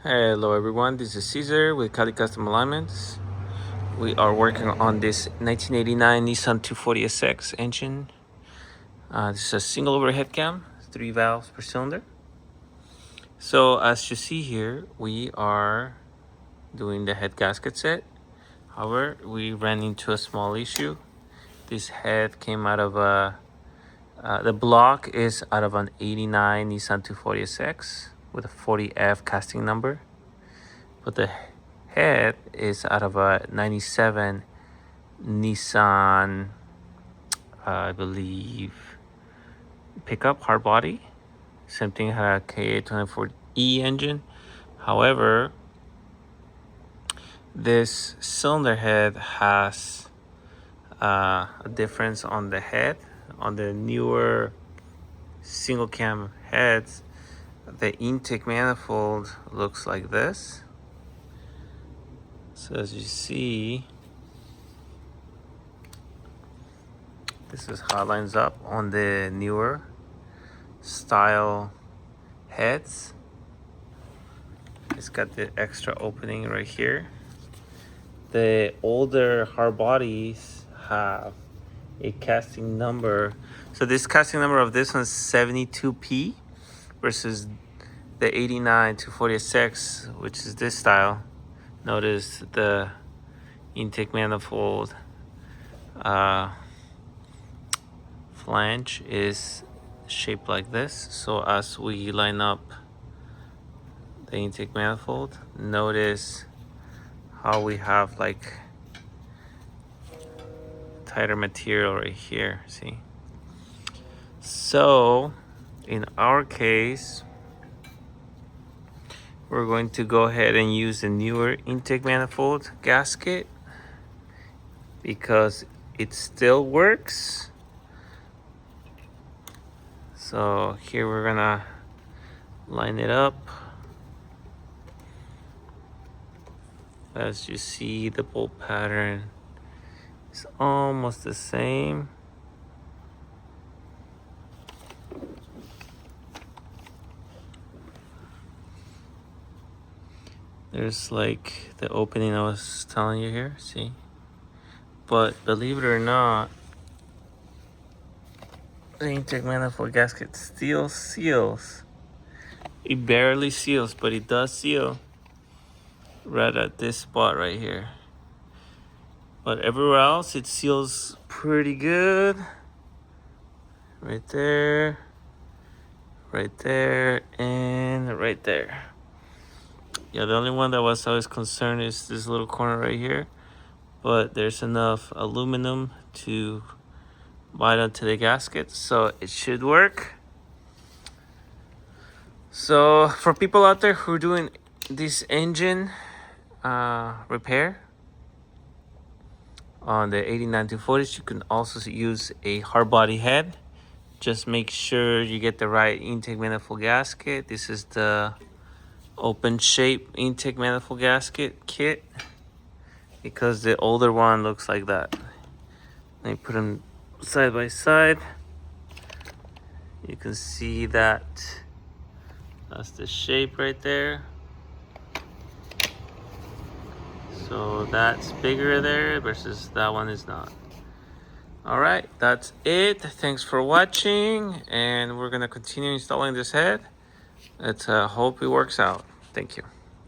Hello everyone, this is Caesar with Cali Custom Alignments. We are working on this 1989 Nissan 240SX engine. This is a single overhead cam, 3 valves per cylinder. So as you see here, we are doing the head gasket set. However, we ran into a small issue. This head came out of the block is out of an 89 Nissan 240SX with a 40F casting number. But the head is out of a 97 Nissan, I believe, pickup hardbody. Same thing, had a KA24E engine. However, this cylinder head has a difference on the head. On the newer single cam heads, the intake manifold looks like this. So as you see, this is how it lines up on the newer style heads. It's got the extra opening right here. The older hard bodies have a casting number. So this casting number of this one's 72P versus the 89 240SX, which is this style. Notice the intake manifold flange is shaped like this. So as we line up the intake manifold, notice how we have like tighter material right here, see? So in our case, we're going to go ahead and use the newer intake manifold gasket because it still works. So here we're gonna line it up. As you see, the bolt pattern is almost the same. There's like the opening I was telling you here, see? But believe it or not, the intake manifold gasket still seals. It barely seals, but it does seal right at this spot right here. But everywhere else, it seals pretty good. Right there, and right there. Yeah, the only one that was always concerned is this little corner right here. But there's enough aluminum to bite onto the gasket, so it should work. So for people out there who are doing this engine repair on the 89 240s, you can also use a hard body head. Just make sure you get the right intake manifold gasket. This is the open shape intake manifold gasket kit because the older one looks like that. Let me put them side by side. You can see that that's the shape right there. So that's bigger there versus that one is not. All right, that's it. Thanks for watching, and we're gonna continue installing this head. Let's hope it works out. Thank you.